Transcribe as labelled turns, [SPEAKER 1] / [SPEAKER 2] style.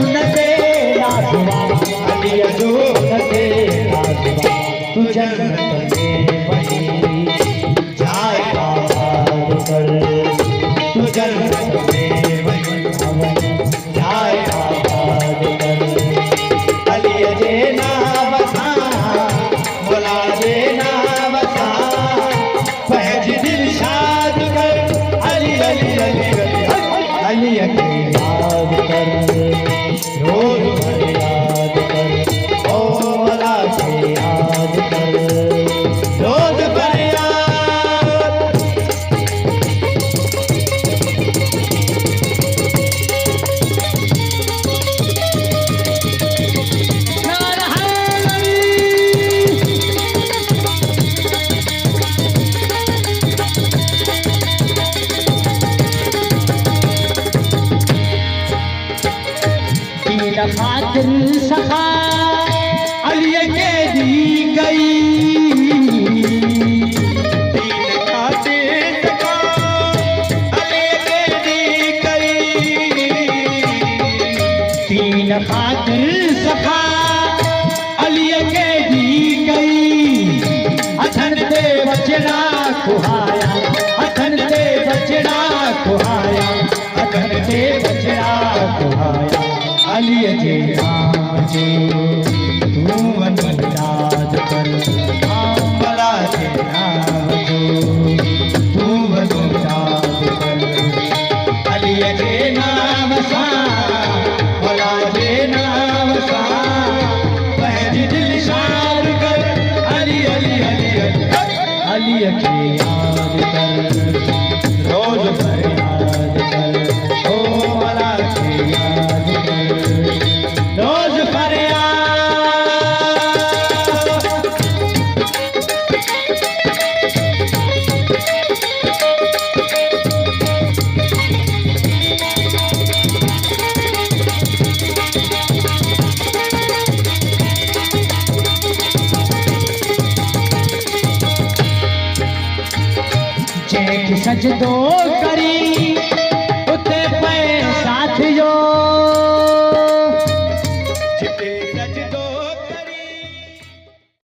[SPEAKER 1] न तेरा सिवा अली जो न तेरा सिवा तू जन्नत में वही जाए आबाद कर तू जन्नत में वही जाए आबाद कर अली देना बसा बुला देना बसा फैज दिल शाद कर अली अली अली अली अली याद कर रोज भर याद कर ओ मौला से याद कर रोज भर याद खातिर सखा अली के दी गई तीन खातिर सखा अली के दी गई तीन खातिर सखा अली के दी गई अथन दे बचड़ा कुहाया अथन दे बचड़ा कुहाया अथन दे बचड़ा कुहाया अली जे नाम जे तू वनी याद कर मौला जे नाम जो तू वनी याद कर अली जे नाम सा मौला जे नाम सा फैज दिल शाद कर अली अली अली अली के याद कर रोज भर याद कर ओ मौला के याद कर रोज फरियाद जेठ सजदो करी